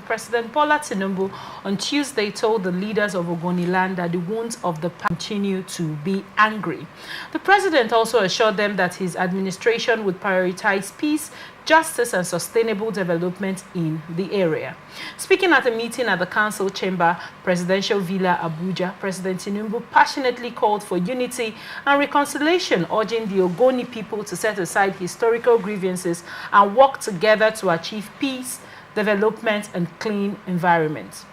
President Bola Tinubu on Tuesday told the leaders of Ogoniland that the wounds of the past continue to be angry. The president also assured them that his administration would prioritize peace, justice and sustainable development in the area. Speaking at a meeting at the council chamber, Presidential Villa, Abuja, President Tinubu passionately called for unity and reconciliation, urging the Ogoni people to set aside historical grievances and work together to achieve peace, development and clean environment.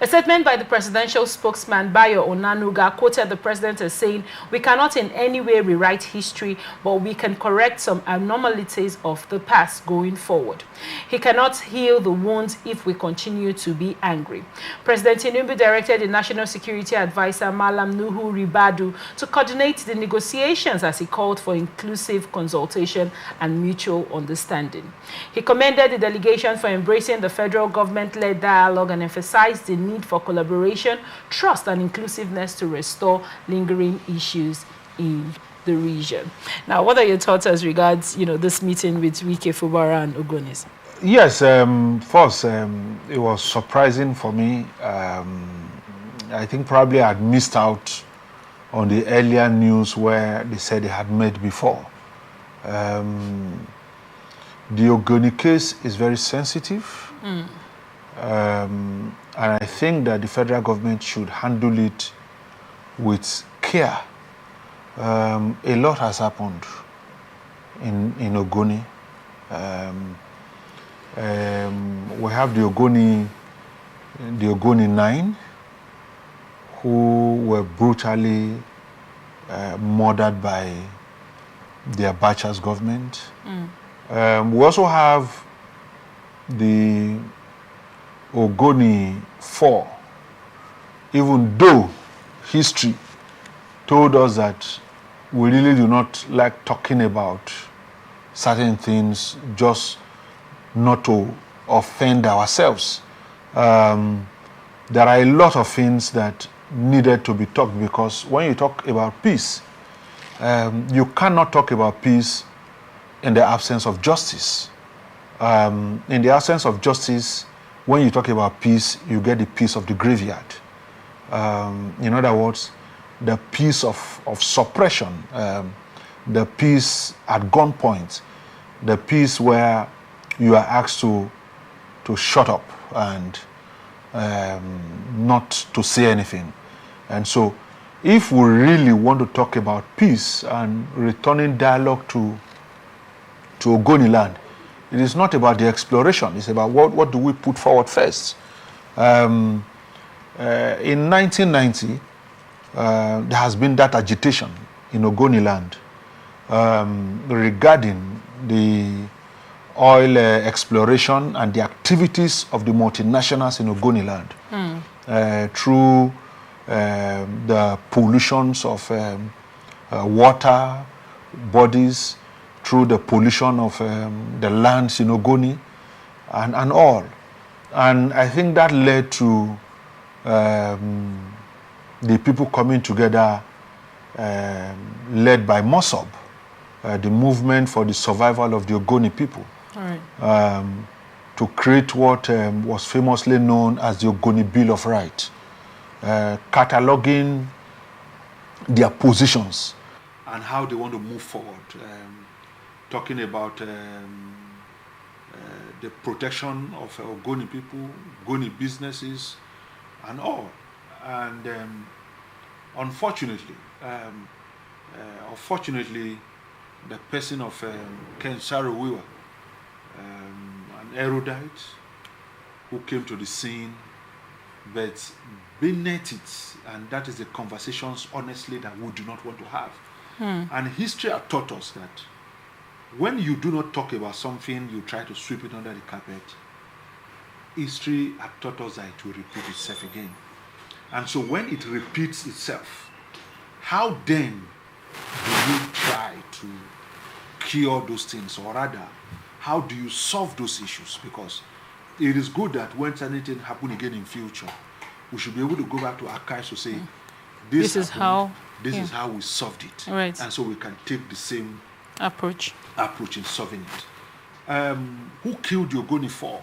A statement by the presidential spokesman, Bayo Onanuga, quoted the president as saying, "We cannot in any way rewrite history, but we can correct some abnormalities of the past going forward. He cannot heal the wounds if we continue to be angry." President Tinubu directed the National Security Advisor, Malam Nuhu Ribadu, to coordinate the negotiations as he called for inclusive consultation and mutual understanding. He commended the delegation for embracing the federal government-led dialogue and emphasized the need for collaboration, trust, and inclusiveness to restore lingering issues in the region. Now, what are your thoughts as regards, this meeting with Wike, Fubara, and Ogonis? Yes, first, it was surprising for me. I think probably I'd missed out on the earlier news where they said they had met before. The Ogoni case is very sensitive. And I think that the federal government should handle it with care. A lot has happened in Ogoni. We have the Ogoni 9, who were brutally murdered by the Abacha's government. We also have the Ogoni Four, even though history told us that we really do not like talking about certain things just not to offend ourselves. There are a lot of things that needed to be talked, because when you talk about peace, you cannot talk about peace in the absence of justice. In the absence of justice, when you talk about peace, you get the peace of the graveyard. In other words, the peace of suppression, the peace at gunpoint, the peace where you are asked to shut up and not to say anything. And so, if we really want to talk about peace and returning dialogue to Ogoniland, it is not about the exploration. It's about what do we put forward first. In 1990, there has been that agitation in Ogoniland regarding the oil exploration and the activities of the multinationals in Ogoniland through the pollutions of water bodies, through the pollution of the lands in Ogoni and all. And I think that led to the people coming together, led by Mossab, the movement for the survival of the Ogoni people, to create what was famously known as the Ogoni Bill of Rights, cataloging their positions and how they want to move forward. Talking about the protection of Ogoni people, Ogoni businesses, and all. And unfortunately, the person of Ken Sarowiwa, an erudite who came to the scene, but beneath it, and that is the conversations, honestly, that we do not want to have. And history has taught us that when you do not talk about something, you try to sweep it under the carpet. History has taught us that it will repeat itself again. And so when it repeats itself, how then do you try to cure those things? Or rather, how do you solve those issues? Because it is good that when anything happens again in future, we should be able to go back to archives to say, this is how we solved it. Right. And so we can take the same approach in solving it. Who killed the Ogoni Four?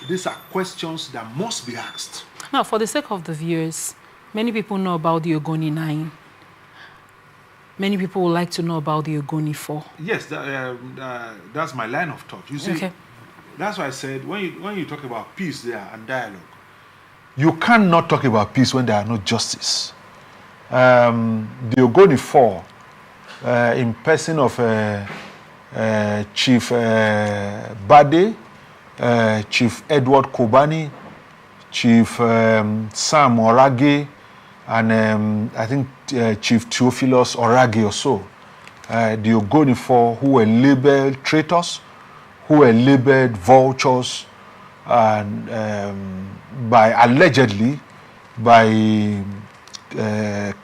these are questions that must be asked. Now, for the sake of the viewers, many people know about the Ogoni 9. Many people would like to know about the Ogoni 4. Yes, that's my line of thought. You see, okay. That's why I said when you talk about peace there and dialogue, you cannot talk about peace when there are no justice. The Ogoni Four, in person of Chief Bade, Chief Edward Kobani, Chief Sam Orage, and I think Chief Theophilus Orage or so, the Ogoni Four, who were labeled traitors, who were labeled vultures, and allegedly by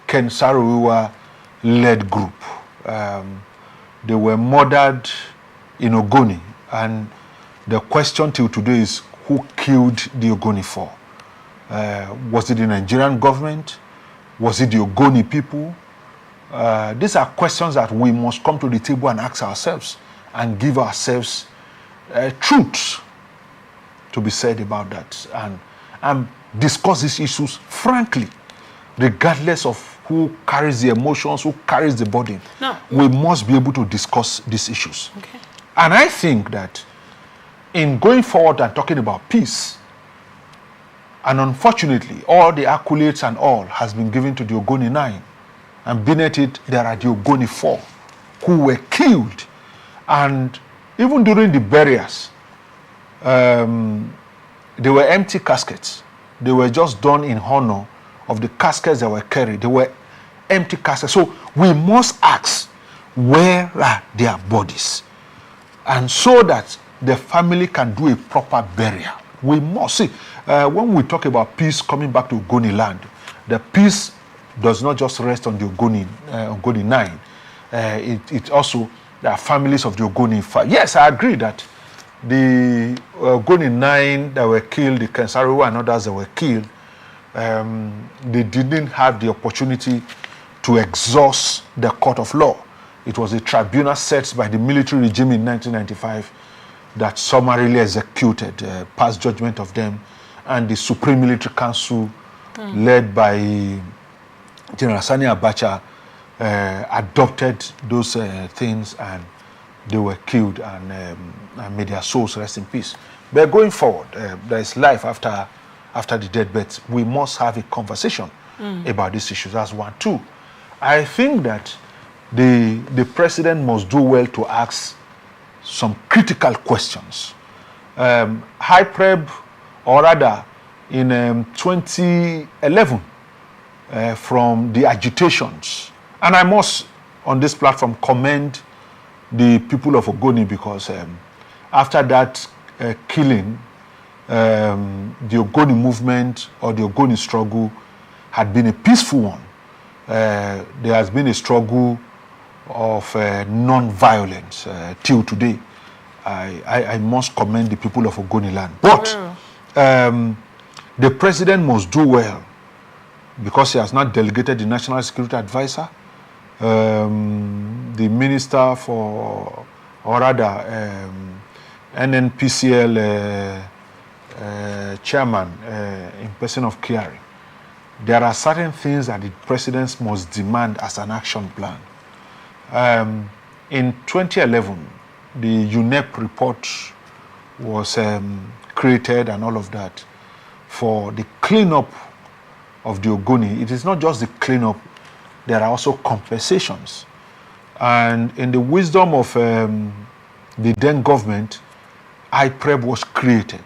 Ken Saro-Wiwa-led group. They were murdered in Ogoni, and the question till today is who killed the Ogoni Four? Was it the Nigerian government? Was it the Ogoni people? These are questions that we must come to the table and ask ourselves and give ourselves truth to be said about that, and discuss these issues frankly, regardless of who carries the emotions, who carries the burden. No. We must be able to discuss these issues. Okay. And I think that in going forward and talking about peace, and unfortunately, all the accolades and all has been given to the Ogoni 9. And beneath it, there are the Ogoni 4 who were killed. And even during the burials, they were empty caskets. They were just done in honor of the caskets that were carried. They were empty caskets. So we must ask, where are their bodies? And so that the family can do a proper burial. We must see, when we talk about peace coming back to Ogoniland, the peace does not just rest on the Ogoni 9. It also, there are families of the Ogoni 5. Yes, I agree that the Ogoni 9 that were killed, the Kensaru and others that were killed, they didn't have the opportunity to exhaust the court of law. It was a tribunal set by the military regime in 1995 that summarily executed, passed judgment of them, and the Supreme Military Council, led by General Sani Abacha, adopted those things, and they were killed, and may their souls rest in peace. But going forward, there is life after the death, but we must have a conversation about these issues. That's one. Two, I think that the president must do well to ask some critical questions. Hypreb, or rather, in 2011, from the agitations, and I must, on this platform, commend the people of Ogoni, because after that killing, the Ogoni movement or the Ogoni struggle had been a peaceful one. There has been a struggle of non-violence till today. I must commend the people of Ogoniland. But the president must do well, because he has not delegated the National Security Advisor, the Minister for, or rather, NNPCL chairman in person of Kiari. There are certain things that the president must demand as an action plan. In 2011, the UNEP report was created and all of that for the cleanup of the Ogoni. It is not just the cleanup, there are also compensations. And in the wisdom of the then government, IPREB was created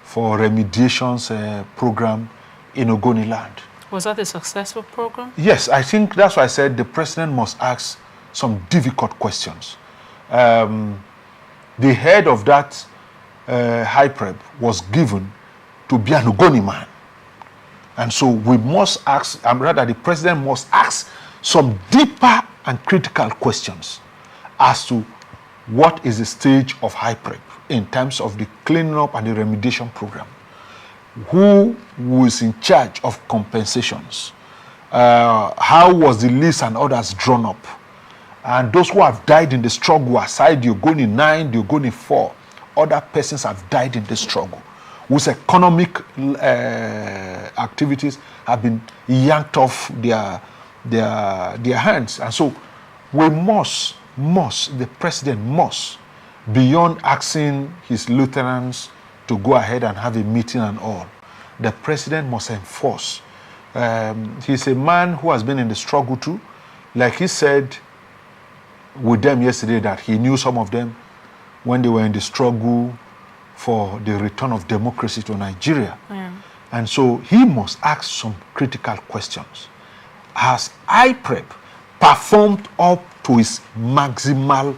for remediations program in Ogoniland. Was that a successful program? Yes, I think that's why I said the president must ask some difficult questions. The head of that HIPREB was given to be an Ogoni man. And so we must ask, rather the president must ask some deeper and critical questions as to what is the stage of HIPREB in terms of the cleaning up and the remediation program. Who was in charge of compensations? How was the list and others drawn up? And those who have died in the struggle, aside the Ogoni 9, the Ogoni 4, other persons have died in the struggle. whose economic activities have been yanked off their hands. And so we must, the president must, beyond asking his lieutenants to go ahead and have a meeting and all, the president must enforce. He's a man who has been in the struggle too. Like he said with them yesterday that he knew some of them when they were in the struggle for the return of democracy to Nigeria. Yeah. And so he must ask some critical questions. Has IPREP performed up to its maximal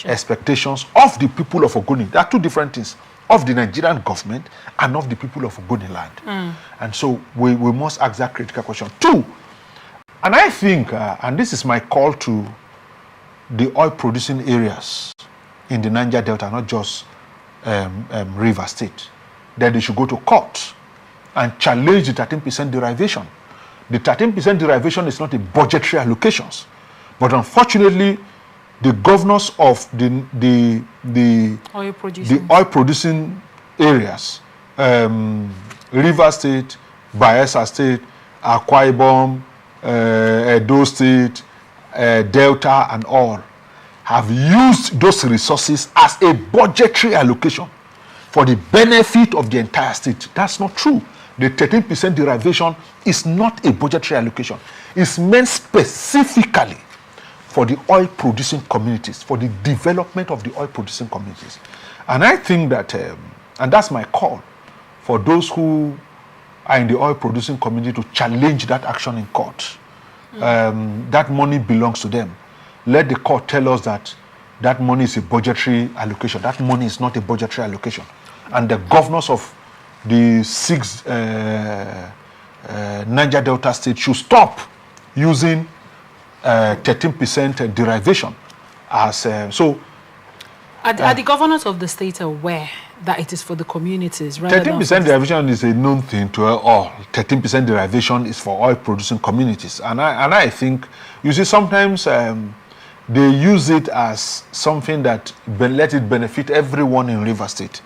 expectations of the people of Ogoni? There are two different things, of the Nigerian government and of the people of Ogoniland. And so we must ask that critical question. Two, and I think, and this is my call to the oil-producing areas in the Niger Delta, not just River State, that they should go to court and challenge the 13% derivation. The 13% derivation is not a budgetary allocations, but unfortunately, the governors of the oil-producing areas, River State, Bayelsa State, Akwa Ibom, Edo State, Delta, and all, have used those resources as a budgetary allocation for the benefit of the entire state. That's not true. The 13% derivation is not a budgetary allocation. It's meant specifically for the oil-producing communities, for the development of the oil-producing communities. And I think that, and that's my call for those who are in the oil-producing community to challenge that action in court. That money belongs to them. Let the court tell us that that money is a budgetary allocation. That money is not a budgetary allocation. And the governors of the 6 Niger Delta states should stop using 13% derivation as so. Are the governors of the state aware that it is for the communities? 13% derivation is a known thing to all. 13% derivation is for oil-producing communities, and I think, you see, sometimes they use it as something that let it benefit everyone in River State.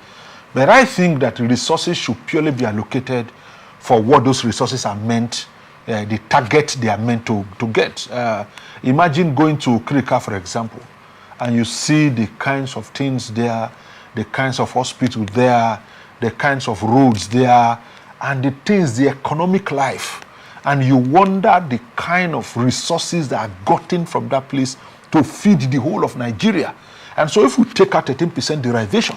But I think that resources should purely be allocated for what those resources are meant, the target they are meant to get. Imagine going to Krika, for example, and you see the kinds of things there, the kinds of hospitals there, the kinds of roads there, and the things, the economic life. And you wonder the kind of resources that are gotten from that place to feed the whole of Nigeria. And so if we take out 13% derivation,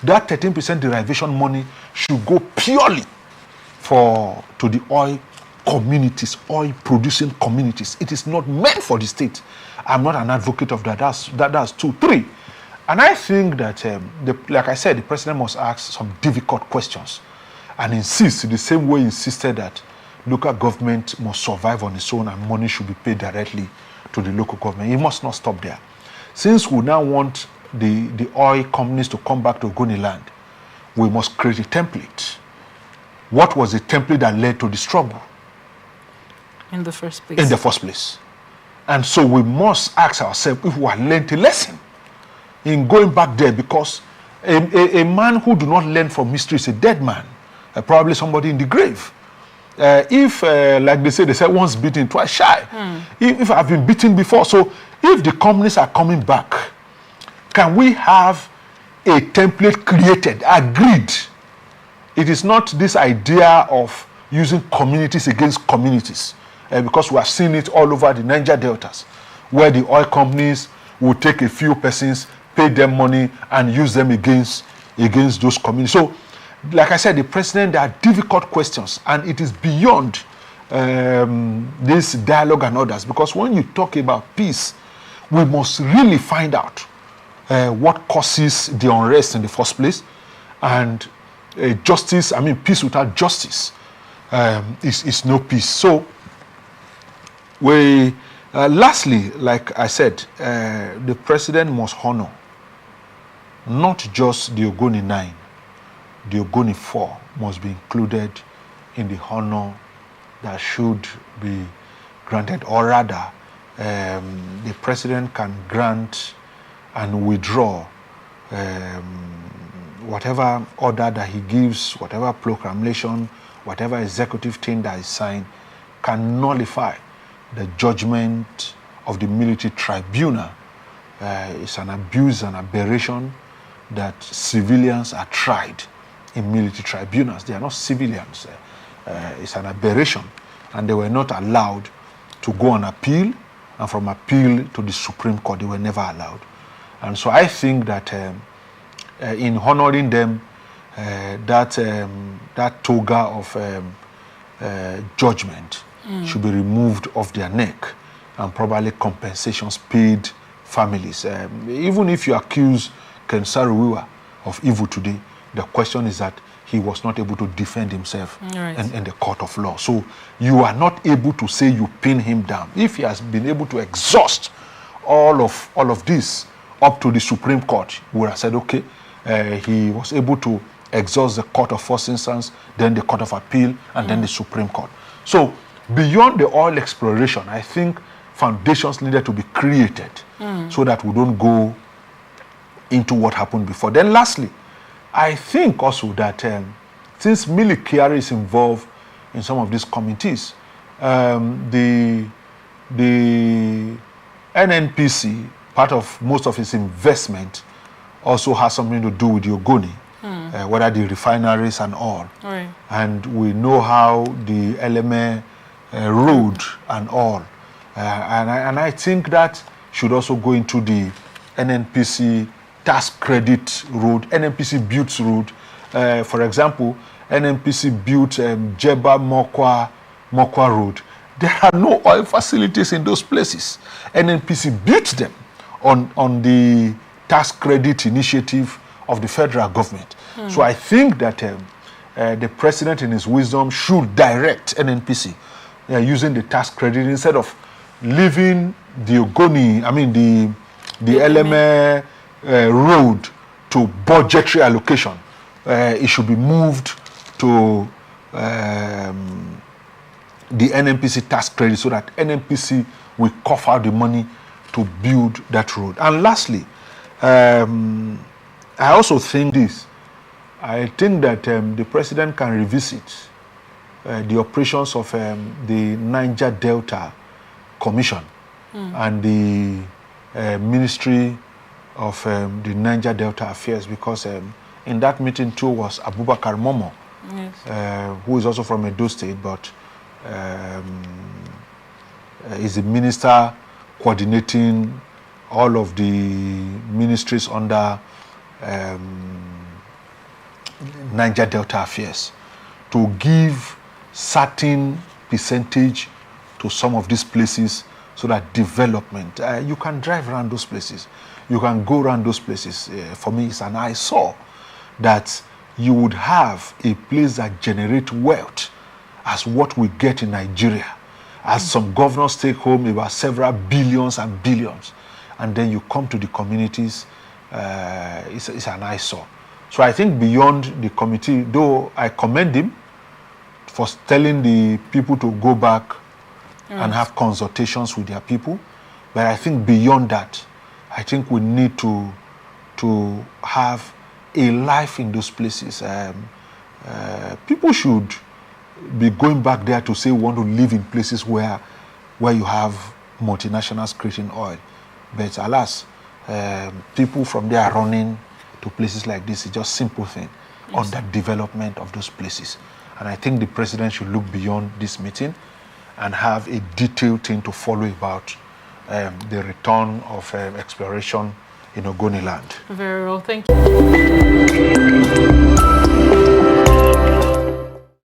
that 13% derivation money should go purely to the oil communities, oil producing communities. It is not meant for the state. I'm not an advocate of that. That's 2, 3. And I think that, like I said, the president must ask some difficult questions and insist, the same way he insisted that local government must survive on its own and money should be paid directly to the local government. He must not stop there. Since we now want the oil companies to come back to Ogoniland, we must create a template. What was the template that led to the struggle? In the first place. In the first place. And so we must ask ourselves if we have learned a lesson in going back there, because a man who do not learn from history is a dead man, probably somebody in the grave. If, like they say once beaten, twice shy. If I've been beaten before, so if the companies are coming back, can we have a template created, agreed? It is not this idea of using communities against communities, because we have seen it all over the Niger Deltas, where the oil companies will take a few persons, pay them money, and use them against those communities. So, like I said, the president, there are difficult questions, and it is beyond this dialogue and others, because when you talk about peace, we must really find out what causes the unrest in the first place, and justice, peace without justice is no peace. So, lastly, like I said, the president must honor not just the Ogoni 9, the Ogoni 4 must be included in the honor that should be granted, or rather, the president can grant and withdraw whatever order that he gives, whatever proclamation, whatever executive thing that is signed, can nullify the judgment of the military tribunal. It's an abuse and aberration that civilians are tried in military tribunals. They are not civilians. It's an aberration, and they were not allowed to go on appeal, and from appeal to the Supreme Court, they were never allowed. And so I think that in honoring them, that toga of judgment should be removed off their neck, and probably compensations paid families. Even if you accuse Ken Saro-Wiwa of evil today, the question is that he was not able to defend himself in the court of law. So you are not able to say you pin him down. If he has been able to exhaust all of this up to the Supreme Court, we would have said, okay, he was able to exhaust the court of first instance, then the court of appeal, and then the Supreme Court. So beyond the oil exploration, I think foundations needed to be created so that we don't go into what happened before. Then lastly, I think also that since Millie Kyari is involved in some of these committees, the NNPC, part of most of its investment, also has something to do with the Ogoni, whether the refineries and all. Right. And we know how the LMA road and all. And I think that should also go into the NNPC tax credit road, NNPC built road. For example, NNPC built Jeba Mokwa road. There are no oil facilities in those places. NNPC built them on the tax credit initiative of the federal government. So I think that the president in his wisdom should direct NNPC using the tax credit instead of leaving the Ogoni, the LMA road to budgetary allocation. It should be moved to the NNPC tax credit so that NNPC will cough out the money to build that road. And lastly, I also think this. I think that the president can revisit the operations of the Niger Delta Commission and the Ministry of the Niger Delta Affairs, because in that meeting too was Abubakar Momo, who is also from Edo State, but is the minister coordinating all of the ministries under Niger Delta Affairs, to give certain percentage to some of these places so that development, you can drive around those places, you can go around those places. For me, it's an eyesore that you would have a place that generates wealth as what we get in Nigeria, as some governors take home about several billions and billions, and then you come to the communities, it's an eyesore. So I think beyond the committee, though I commend him for telling the people to go back and have consultations with their people, but I think beyond that, I think we need to have a life in those places. People should be going back there to say we want to live in places where you have multinationals creating oil. But alas, people from there are running to places like this. It's just simple thing on the development of those places. And I think the president should look beyond this meeting and have a detailed thing to follow about the return of exploration in Ogoniland. Very well, thank you.